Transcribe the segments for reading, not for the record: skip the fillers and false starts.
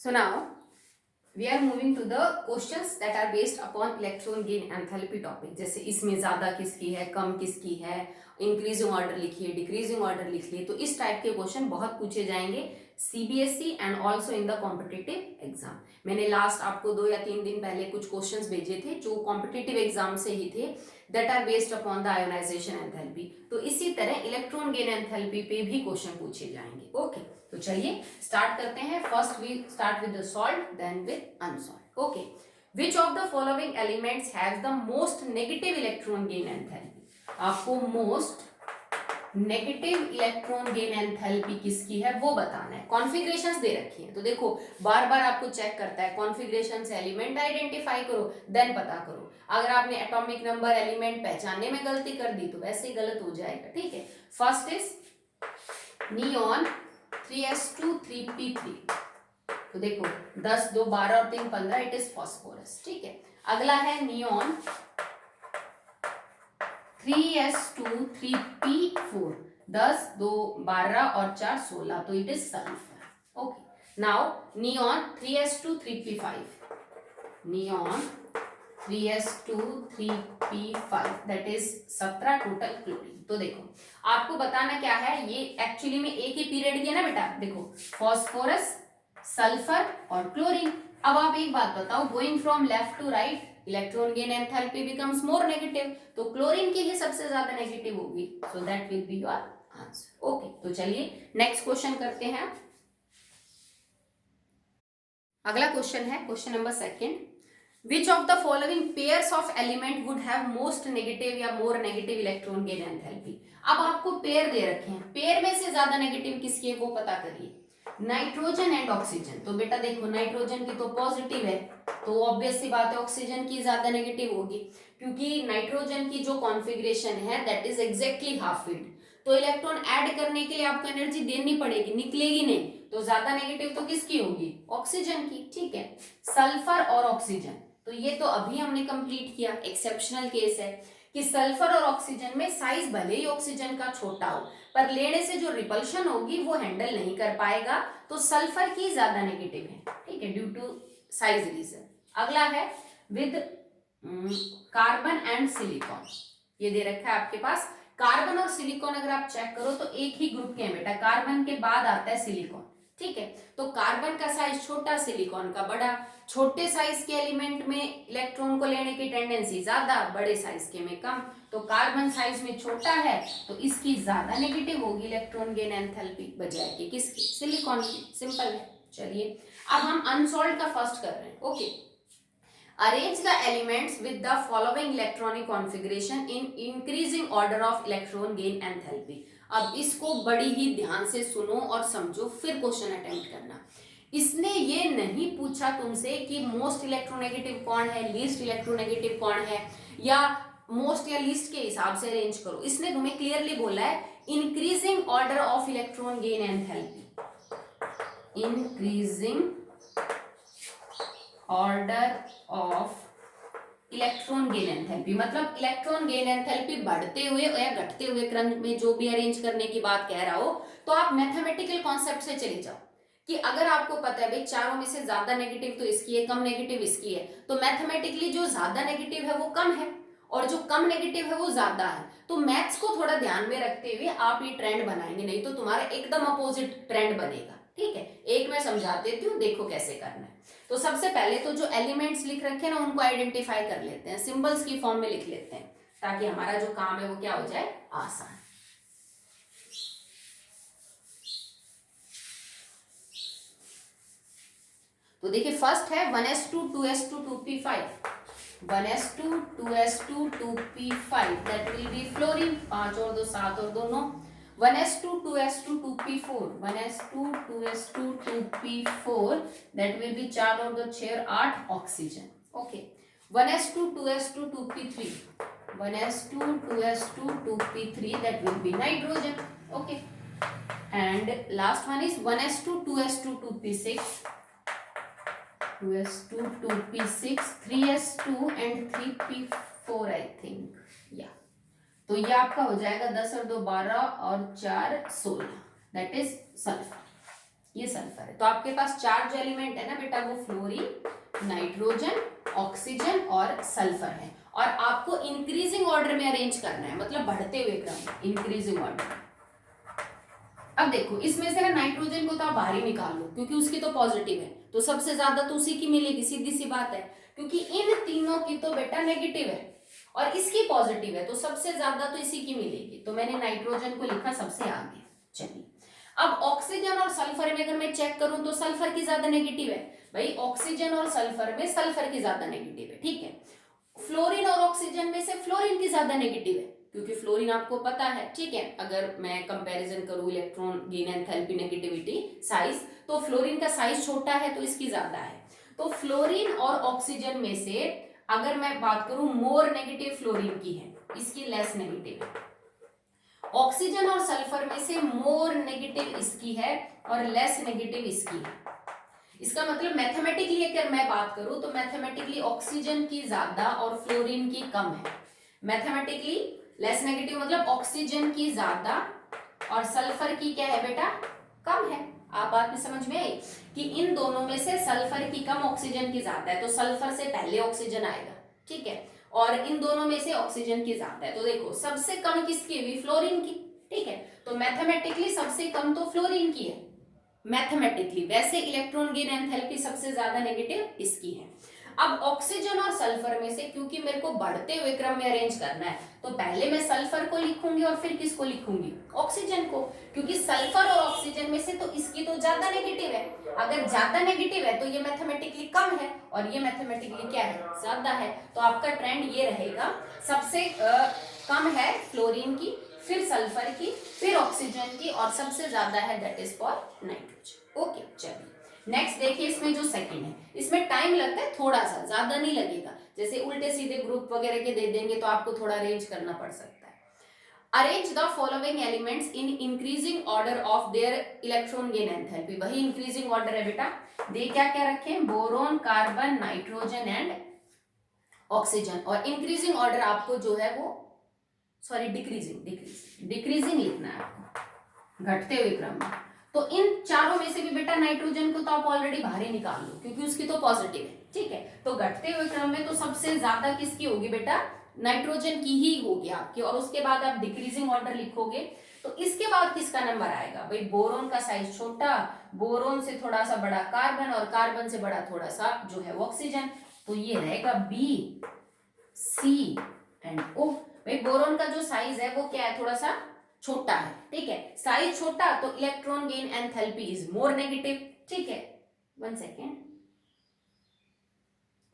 So now we are moving to the questions that are based upon electron gain enthalpy topic. जैसे इसमें ज्यादा किसकी है, कम किसकी है, इंक्रीजिंग ऑर्डर लिखिए, डिक्रीजिंग ऑर्डर लिखिए। तो इस टाइप के क्वेश्चन बहुत पूछे जाएंगे CBSE and also in the competitive exam. मैंने लास्ट आपको 2 या 3 दिन पहले कुछ क्वेश्चंस भेजे थे जो कॉम्पिटिटिव एग्जाम से ही थे, that are based upon the ionisation enthalpy. तो इसी तरह इलेक्ट्रॉन गेन एंथैल्पी पे भी क्वेश्चन पूछे जाएंगे। ओके, तो चलिए स्टार्ट करते हैं। First we start with the solved then with unsolved. Okay, which of the following elements has the most negative electron gain enthalpy? आपको most negative electron gain enthalpy किसकी है वो बताना है। कॉन्फ़िगरेशंस दे रखी है तो देखो बार बार आपको चेक करता है, कॉन्फ़िगरेशन से एलिमेंट आइडेंटिफाई करो देन पता करो। अगर आपने एटॉमिक नंबर एलिमेंट पहचानने में गलती कर दी तो वैसे ही गलत हो जाएगा। ठीक है, first is neon 3s2 3p3। तो देखो 10 2 12 और 3 15, इट इज फास्फोरस। ठीक है, अगला है नियॉन 3s2 3p4, 10 2 12 और 4 16, तो it is sulphur. Okay, now neon 3s2 3p5, neon 3s2 3p5 that is 17 total chlorine. तो देखो आपको बताना क्या है, ये एक्चुअली में एक ही पीरियड की है ना बेटा। देखो फास्फोरस, सल्फर और क्लोरीन। अब आप एक बात बताओ, going from left to right electron gain enthalpy becomes more negative, तो क्लोरीन की ही सबसे ज्यादा नेगेटिव होगी, so that will be your answer. Okay, तो चलिए नेक्स्ट क्वेश्चन करते हैं। अगला क्वेश्चन है question number second, which of the following pairs of element would have most negative या more negative electron gain enthalpy? अब आपको पेयर दे रखे हैं, पेयर में से ज्यादा नेगेटिव किसकी है वो पता करिए। Nitrogen and oxygen. तो बेटा देखो नाइट्रोजन की तो पॉजिटिव है, तो ऑब्वियस सी बात है ऑक्सीजन की ज्यादा नेगेटिव होगी, क्योंकि नाइट्रोजन की जो कॉन्फ़िगरेशन है that is exactly half field. तो इलेक्ट्रॉन ऐड करने के लिए आपको एनर्जी देनी पड़ेगी, निकलेगी नहीं, तो ज्यादा नेगेटिव तो किसकी होगी, ऑक्सीजन की। ठीक है, सल्फर और ऑक्सीजन, तो ये तो अभी हमने कंप्लीट किया। एक्सेप्शनल केस है कि सल्फर और ऑक्सीजन में साइज भले ही ऑक्सीजन का छोटा हो, पर लेने से जो रिपल्शन होगी वो हैंडल नहीं कर पाएगा, तो सल्फर की ज्यादा नेगेटिव है। ठीक है, ड्यू टू साइज रीजन। अगला है विद कार्बन एंड सिलिकॉन। ये दे रखा है आपके पास, कार्बन और सिलिकॉन अगर आप चेक करो तो एक ही ग्रुप के हैं बेटा, कार्बन के बाद आता है सिलिकॉन। ठीक है, तो कार्बन का साइज छोटा, सिलिकॉन का बड़ा। छोटे साइज के एलिमेंट में इलेक्ट्रॉन को लेने की टेंडेंसी ज्यादा, बड़े साइज के में कम, तो कार्बन साइज में छोटा है तो इसकी ज्यादा नेगेटिव होगी इलेक्ट्रॉन गेन एंथैल्पी बजाय के किसकी, सिलिकॉन की। सिंपल है। चलिए अब हम अनसॉल्व्ड का फर्स्ट कर रहे हैं। Okay, arrange the elements with the following electronic configuration in increasing order of electron gain enthalpy. अब इसको बड़ी ही ध्यान से सुनो और समझो, फिर क्वेश्चन अटेम्प्ट करना। इसने ये नहीं पूछा तुमसे कि मोस्ट इलेक्ट्रोनेगेटिव कौन है, लीस्ट इलेक्ट्रोनेगेटिव कौन है, या मोस्ट या लीस्ट के हिसाब से अरेंज करो। इसने तुम्हें क्लियरली बोला है increasing order of electron gain enthalpy, increasing order of electron gain enthalpy, मतलब इलेक्ट्रॉन गेन एंथैल्पी बढ़ते हुए या घटते हुए क्रम में जो भी अरेंज करने की बात कह रहा हो, तो आप मैथमेटिकल कॉन्सेप्ट से चले जाओ कि अगर आपको पता है भाई चारों में से ज्यादा नेगेटिव तो इसकी है, कम नेगेटिव इसकी है, तो मैथमेटिकली जो ज्यादा नेगेटिव है वो कम है और जो कम नेगेटिव है वो ज्यादा है। तो मैथ्स को थोड़ा ध्यान में रखते हुए आप ये ट्रेंड बनाएंगे, नहीं तो तुम्हारा एकदम अपोजिट ट्रेंड बनेगा। ठीक है, एक मैं समझा देती हूँ, देखो कैसे करना है। तो सबसे पहले तो जो एलिमेंट्स लिख रखे हैं ना उनको आइडेंटिफाई कर लेते हैं, सिंबल्स की फॉर्म में लिख लेते हैं, ताकि हमारा जो काम है वो क्या हो जाए, आसान। तो देखिए फर्स्ट है 1s2 2s2 2p5, 1s2 2s2 2p5 that will B fluorine, 5 और 2 7 और 2 9। 1s2 2s2 2p4, 1s2 2s2 2p4 that will B 4 और 2 6 और 8 oxygen. Okay, 1s2 2s2 2p3, 1s2 2s2 2p3 that will B nitrogen. Okay, and last one is 1s2 2s2 2p6, 2s2 2p6 3s2 and 3p4 I think, या तो ये आपका हो जाएगा 10 और 2 12 और 4 16 दैट इज सल्फर। ये सल्फर है। तो आपके पास चार जो एलिमेंट है ना बेटा, वो फ्लोरीन, नाइट्रोजन, ऑक्सीजन और सल्फर है। और आपको इंक्रीजिंग ऑर्डर में अरेंज करना है, मतलब बढ़ते हुए क्रम, इंक्रीजिंग ऑर्डर। अब देखो इसमें से ना नाइट्रोजन को तो आप बाहर ही निकाल लो, क्योंकि उसकी तो पॉजिटिव है, तो सबसे ज्यादा तो उसी की मिलेगी, सीधी सी बात है। क्योंकि इन तीनों की तो बेटा नेगेटिव है और इसकी पॉजिटिव है, तो सबसे ज्यादा तो इसी की मिलेगी। तो मैंने नाइट्रोजन को लिखा सबसे आगे। चलिए, अब ऑक्सीजन और सल्फर में अगर मैं चेक करूं तो सल्फर की ज्यादा नेगेटिव है। भाई ऑक्सीजन और सल्फर में सल्फर की ज्यादा नेगेटिव है, ठीक है। फ्लोरीन और ऑक्सीजन में से फ्लोरीन की ज्यादा नेगेटिव है, क्योंकि फ्लोरीन आपको पता है, ठीक है। अगर मैं कंपैरिजन करूं electron gain enthalpy negativity size, तो फ्लोरीन का साइज छोटा है तो इसकी ज्यादा है। तो फ्लोरीन और ऑक्सीजन में से अगर मैं बात करूं मोर नेगेटिव फ्लोरीन की है, इसकी लेस नेगेटिव है। ऑक्सीजन और सल्फर में से मोर नेगेटिव इसकी है और लेस नेगेटिव इसकी है। इसका मतलब मैथमेटिकली अगर मैं बात करूं तो मैथमेटिकली ऑक्सीजन की ज्यादा और फ्लोरीन की कम है। मैथमेटिकली लेस नेगेटिव मतलब ऑक्सीजन की ज्यादा और सल्फर की क्या है बेटा, कम है। आप बात में समझ में आई कि इन दोनों में से सल्फर की कम, ऑक्सीजन की ज्यादा है, तो सल्फर से पहले ऑक्सीजन आएगा, ठीक है। और इन दोनों में से ऑक्सीजन की ज्यादा है, तो देखो सबसे कम किसकी हुई, फ्लोरीन की, ठीक है। तो मैथमेटिकली सबसे कम तो फ्लोरीन की है मैथमेटिकली। वैसे इलेक्ट्रॉन गेन एंथैल्पी सबसे ज्यादा नेगेटिव इसकी है। अब ऑक्सीजन और सल्फर में से क्योंकि मेरे को बढ़ते हुए क्रम में अरेंज करना है, तो पहले मैं सल्फर को लिखूंगी और फिर किसको लिखूंगी, ऑक्सीजन को। क्योंकि सल्फर और ऑक्सीजन में से तो इसकी तो ज्यादा नेगेटिव है। अगर ज्यादा नेगेटिव है तो ये मैथमेटिकली कम है और ये मैथमेटिकली क्या है, ज्यादा है। तो आपका ट्रेंड ये रहेगा, सबसे कम है फ्लोरीन की, फिर सल्फर की, फिर ऑक्सीजन की, और सबसे ज्यादा है that is for nitrogen. Okay, चलिए नेक्स्ट देखिए। इसमें जो सेकंड है, इसमें टाइम लगता है थोड़ा सा, ज्यादा नहीं लगेगा। जैसे उल्टे सीधे ग्रुप वगैरह के दे देंगे तो आपको थोड़ा अरेंज करना पड़ सकता है। Arrange the following elements in increasing order of their electron gain enthalpy. वही इंक्रीजिंग ऑर्डर है बेटा। दे क्या क्या रखे, boron, carbon, nitrogen and oxygen. और इंक्रीजिंग ऑर्डर आपको जो है वो, सॉरी डिक्रीजिंग लिखना है आपको, घटते हुए क्रम में। तो इन चारों में से भी बेटा नाइट्रोजन को तो आप ऑलरेडी बाहर ही निकाल लो, क्योंकि उसकी तो पॉजिटिव है, ठीक है। तो घटते हुए क्रम में तो सबसे ज्यादा किसकी होगी बेटा, नाइट्रोजन की ही होगी आपकी। और उसके बाद आप डिक्रीजिंग ऑर्डर लिखोगे तो इसके बाद किसका नंबर आएगा, भाई बोरोन का साइज छोटा, बोरोन से थोड़ा सा बड़ा कार्बन, और कार्बन से बड़ा थोड़ा सा जो है वो ऑक्सीजन। तो ये रहेगा बी, सी एंड ओ। भाई बोरोन का जो साइज है वो क्या है, थोड़ा सा छोटा है, ठीक है। साइज छोटा तो electron gain enthalpy is more negative, ठीक है। 1 सेकेंड,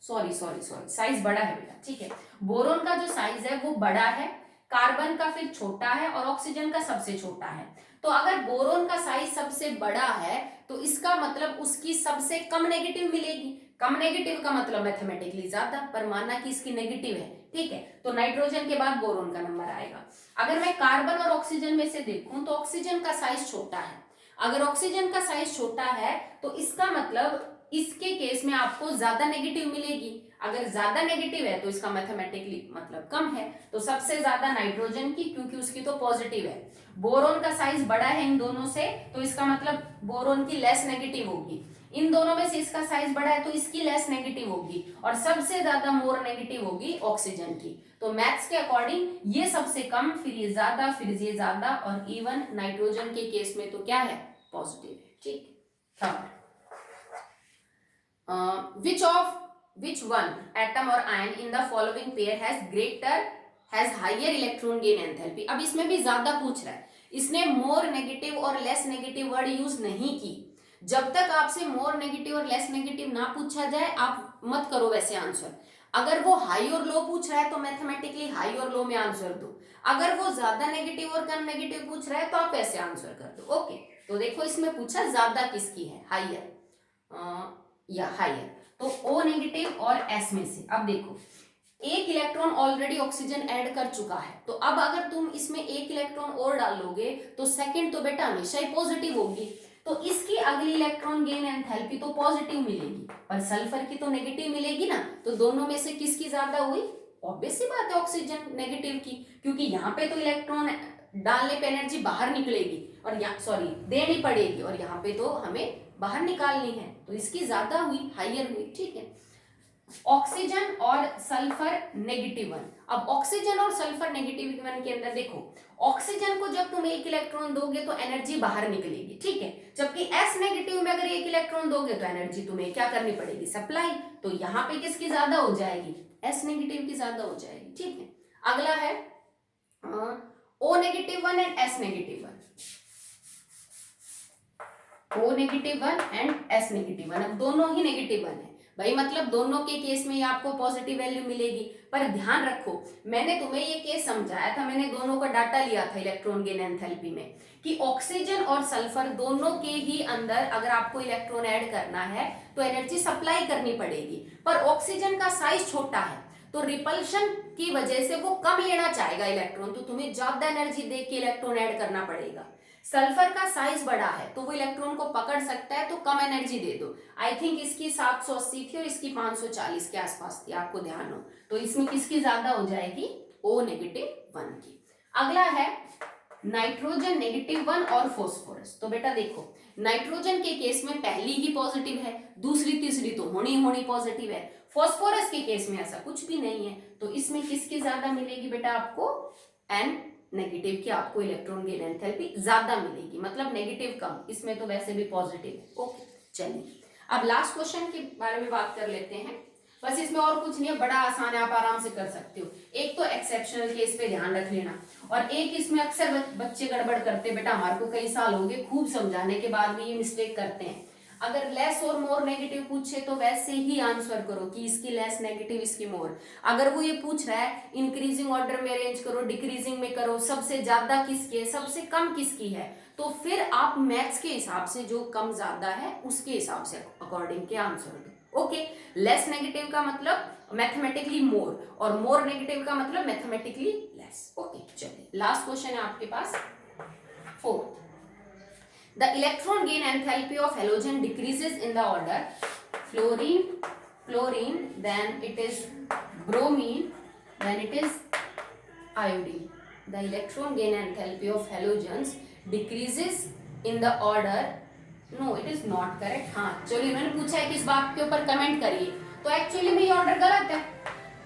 सॉरी साइज बड़ा है बेटा, ठीक है। बोरोन का जो साइज है वो बड़ा है, कार्बन का फिर छोटा है, और ऑक्सीजन का सबसे छोटा है। तो अगर बोरोन का साइज सबसे बड़ा है तो इसका मतलब उसकी सबसे कम नेगेटिव मिलेगी। कम नेगेटिव का मतलब मैथमेटिकली ज्यादा, पर मानना कि इसकी नेगेटिव है, ठीक है। तो नाइट्रोजन के बाद बोरोन का नंबर आएगा। अगर मैं कार्बन और ऑक्सीजन में से देखूं तो ऑक्सीजन का साइज छोटा है। अगर ऑक्सीजन का साइज छोटा है तो इसका मतलब इसके केस में आपको ज्यादा नेगेटिव मिलेगी। अगर ज्यादा नेगेटिव है तो इसका मैथमेटिकली मतलब कम है। तो सबसे ज्यादा नाइट्रोजन की, क्योंकि उसकी तो पॉजिटिव है। बोरोन का साइज बड़ा है इन दोनों से, तो इसका मतलब बोरोन की लेस नेगेटिव होगी। इन दोनों में से इसका साइज बड़ा है तो इसकी लेस नेगेटिव होगी, और सबसे ज्यादा मोर नेगेटिव होगी ऑक्सीजन की। तो मैथ्स के अकॉर्डिंग ये सबसे कम, फिर ये ज्यादा, फिर ये ज्यादा, और इवन नाइट्रोजन के केस में तो क्या है, पॉजिटिव है, ठीक। Third, which one atom or ion in the following pair has higher electron gain enthalpy। अब इसमें भी ज्यादा पूछ रहा है, इसने मोर नेगेटिव और लेस नेगेटिव वर्ड यूज नहीं की। जब तक आपसे मोर नेगेटिव और लेस नेगेटिव ना पूछा जाए आप मत करो वैसे आंसर। अगर वो हाई और लो पूछ रहा है तो मैथमेटिकली हाई और लो में आंसर दो। अगर वो ज्यादा नेगेटिव और कम नेगेटिव पूछ रहा है तो आप ऐसे आंसर कर दो, ओके। तो देखो इसमें पूछा ज्यादा किसकी है, हाइयर या हाइयर, तो O नेगेटिव और S में से। अब देखो एक इलेक्ट्रॉन ऑलरेडी ऑक्सीजन ऐड कर चुका है, तो अब अगर तुम इसमें एक इलेक्ट्रॉन और डालोगे तो सेकंड तो बेटा हमेशा ही पॉजिटिव होगी। तो इसकी अगली इलेक्ट्रॉन गेन एंथैल्पी तो पॉजिटिव मिलेगी, पर सल्फर की तो नेगेटिव मिलेगी ना। तो दोनों में से किसकी ज्यादा हुई, ऑब्वियस सी बात है ऑक्सीजन नेगेटिव की, क्योंकि यहाँ पे तो इलेक्ट्रॉन डालने पे एनर्जी बाहर निकलेगी और यहाँ सॉरी देनी पड़ेगी, और यहाँ पे तो हमें बाहर निकालनी है, तो इसकी ज्यादा हुई, हाइयर हुई, ठीक है। ऑक्सीजन और सल्फर नेगेटिव वन। अब ऑक्सीजन और सल्फर नेगेटिव वन के अंदर देखो, ऑक्सीजन को जब तुम एक इलेक्ट्रॉन दोगे तो एनर्जी बाहर निकलेगी, ठीक है, जबकि एस नेगेटिव में अगर एक इलेक्ट्रॉन दोगे तो एनर्जी तुम्हें क्या करनी पड़ेगी, सप्लाई। तो यहाँ पे किसकी ज्यादा हो जाएगी, एस नेगेटिव की ज्यादा हो जाएगी, ठीक है। अगला है O negative one and S negative one, O negative one and S negative one. अब दोनों ही नेगेटिव वन है भाई, मतलब दोनों के केस में आपको पॉजिटिव वैल्यू मिलेगी। पर ध्यान रखो, मैंने तुम्हें ये केस समझाया था, मैंने दोनों का डाटा लिया था इलेक्ट्रॉन गेन एंथैल्पी में, कि ऑक्सीजन और सल्फर दोनों के ही अंदर अगर आपको इलेक्ट्रॉन ऐड करना है तो एनर्जी सप्लाई करनी पड़ेगी। पर ऑक्सीजन का साइज छोटा है तो रिपल्शन की वजह से वो कम लेना चाहेगा इलेक्ट्रॉन, तो तुम्हें ज्यादा एनर्जी दे के इलेक्ट्रॉन ऐड करना पड़ेगा। सल्फर का साइज बड़ा है तो वो इलेक्ट्रॉन को पकड़ सकता है, तो कम एनर्जी दे दो। आई थिंक इसकी 780 थी और इसकी 540 के आसपास थी, आपको ध्यान हो, तो इसमें किसकी ज्यादा हो जाएगी, ओ नेगेटिव वन की। अगला है नाइट्रोजन नेगेटिव वन और फॉस्फोरस। तो बेटा देखो, नाइट्रोजन के केस में पहली ही पॉजिटिव है, दूसरी तीसरी तो होनी पॉजिटिव है। फॉस्फोरस के केस में ऐसा कुछ भी नहीं है, तो इसमें किसकी ज्यादा मिलेगी बेटा, आपको एन नेगेटिव की आपको इलेक्ट्रॉन गेन एंथैल्पी ज्यादा मिलेगी, मतलब नेगेटिव कम, इसमें तो वैसे भी पॉजिटिव है। ओके चलिए, अब लास्ट क्वेश्चन के बारे में बात कर लेते हैं। बस इसमें और कुछ नहीं है, बड़ा आसान है, आप आराम से कर सकते हो। एक तो एक्सेप्शनल केस पे ध्यान रख लेना, और एक इसमें अक्सर बच्चे गड़बड़ करते, बेटा हमारे को कई साल हो गए खूब समझाने के बाद भी ये मिस्टेक करते हैं। अगर लेस और मोर नेगेटिव पूछे तो वैसे ही आंसर करो कि इसकी लेस नेगेटिव इसकी मोर। अगर वो ये पूछ रहा है इंक्रीजिंग ऑर्डर में अरेंज करो, डिक्रीजिंग में करो, सबसे ज्यादा किसकी है सबसे कम किसकी है, तो फिर आप मैथ्स के हिसाब से जो कम ज्यादा है उसके हिसाब से अकॉर्डिंग के आंसर दो। ओके, लेस नेगेटिव का मतलब मैथमेटिकली मोर और मोर नेगेटिव का मतलब मैथमेटिकली लेस। ओके चलिए, लास्ट क्वेश्चन है आपके पास, fourth. The electron gain enthalpy of halogen decreases in the order fluorine, then it is bromine, then it is iodine. The electron gain enthalpy of halogens decreases in the order, no it is not correct। हाँ चलिए, इन्होंने पूछा है कि इस बात के ऊपर कमेंट करिए, तो एक्चुअली में ये ऑर्डर गलत है,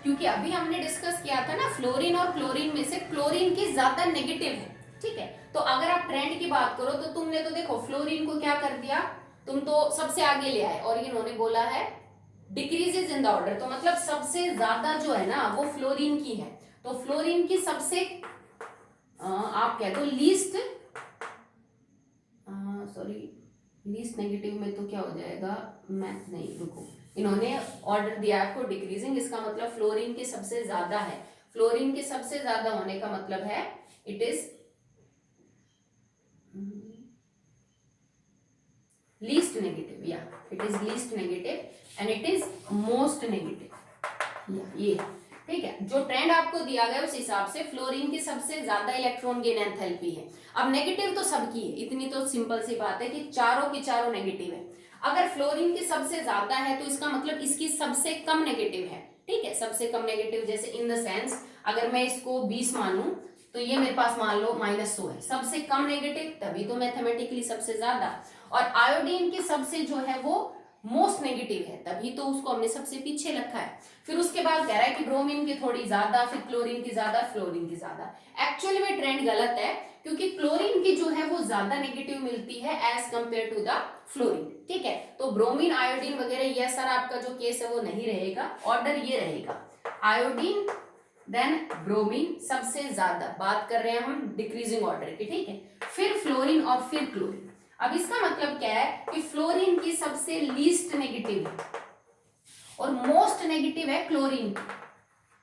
क्योंकि अभी हमने डिस्कस किया था ना, फ्लोरीन और क्लोरीन में से क्लोरीन की ज्यादा नेगेटिव है, ठीक है। तो अगर आप ट्रेंड की बात करो तो तुमने तो देखो फ्लोरीन को क्या कर दिया, तुम तो सबसे आगे ले आए, और इन्होंने बोला है डिक्रीजेस इन द ऑर्डर, तो मतलब सबसे ज्यादा जो है ना वो फ्लोरीन की है। तो फ्लोरीन की सबसे आप कह दो लीस्ट, सॉरी लीस्ट नेगेटिव में तो क्या हो जाएगा, मैथ नहीं, रुको, इन्होंने ऑर्डर दिया आपको डिक्रीजिंग, इसका मतलब फ्लोरीन की सबसे ज्यादा है। फ्लोरीन के सबसे ज्यादा होने का मतलब है it is least negative, yeah it is least negative and it is most negative, ये ठीक है। जो ट्रेंड आपको दिया गया उस हिसाब से फ्लोरीन की सबसे ज्यादा इलेक्ट्रॉन गेन एंथैल्पी है। अब नेगेटिव तो सबकी है, इतनी तो सिंपल सी बात है कि चारों की चारों नेगेटिव है। अगर फ्लोरीन की सबसे ज्यादा है तो इसका मतलब इसकी सबसे कम नेगेटिव है, ठीक है, सबसे कम नेगेटिव, जैसे इन द सेंस अगर मैं इसको 20 मानूं तो ये मेरे पास मान लो -100 है, सबसे कम नेगेटिव, तभी तो मैथमेटिकली सबसे ज्यादा। और आयोडीन की सबसे जो है वो मोस्ट नेगेटिव है, तभी तो उसको हमने सबसे पीछे रखा है। फिर उसके बाद कह रहा है कि ब्रोमीन की थोड़ी ज्यादा, फिर क्लोरीन की ज्यादा, फ्लोरीन की ज्यादा। एक्चुअली में ट्रेंड गलत है, क्योंकि क्लोरीन की जो है वो ज्यादा नेगेटिव मिलती है as compared to the fluorine, ठीक है। तो ब्रोमीन, आयोडीन वगैरह ये सारा आपका जो केस है वो नहीं रहेगा, ऑर्डर ये रहेगा आयोडीन देन ब्रोमीन, सबसे ज्यादा बात कर रहे हैं हम डिक्रीजिंग ऑर्डर की, ठीक है, फिर फ्लोरीन और फिर क्लोरीन। अब इसका मतलब क्या है कि फ्लोरीन की सबसे लीस्ट नेगेटिव है और मोस्ट नेगेटिव है क्लोरीन की,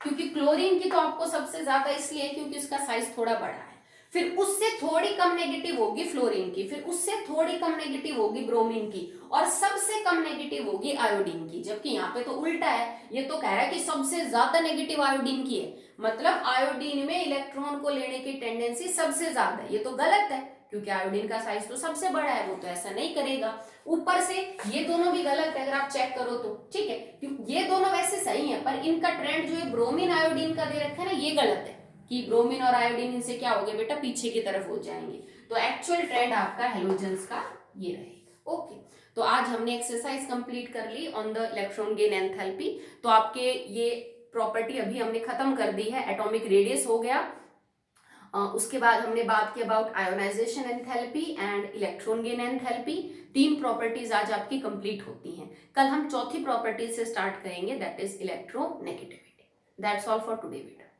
क्योंकि क्लोरीन की तो आपको सबसे ज्यादा इसलिए क्योंकि उसका साइज थोड़ा बड़ा है। फिर उससे थोड़ी कम नेगेटिव होगी फ्लोरीन की, फिर उससे थोड़ी कम नेगेटिव होगी ब्रोमीन की, और सबसे कम नेगेटिव होगी आयोडीन की। जबकि यहाँ पे तो उल्टा है, ये तो कह रहा है कि सबसे ज्यादा नेगेटिव आयोडीन की है, मतलब आयोडीन में इलेक्ट्रॉन को लेने की टेंडेंसी सबसे ज्यादा है। ये तो गलत है, क्योंकि आयोडीन का साइज तो सबसे बड़ा है, वो तो ऐसा नहीं करेगा। ऊपर से ये दोनों भी गलत है अगर आप चेक करो तो, ठीक है, ये दोनों वैसे सही है, पर इनका ट्रेंड जो है ब्रोमीन आयोडीन का दे रखा है ना, ये गलत है कि ब्रोमीन और आयोडीन इनसे क्या हो गए बेटा, पीछे की तरफ हो जाएंगे। तो एक्चुअल ट्रेंड आपका हेलोजेंस का ये रहेगा। ओके, तो आज हमने एक्सरसाइज कंप्लीट कर ली on the electron gain enthalpy. तो आपके ये प्रॉपर्टी अभी हमने खत्म कर दी है। एटॉमिक रेडियस हो गया, उसके बाद हमने बात की about ionisation enthalpy and electron gain enthalpy. 3 properties आज आपकी कंप्लीट होती हैं। कल हम चौथी प्रॉपर्टी से स्टार्ट करेंगे, that is electronegativity. That's all for today बेटा।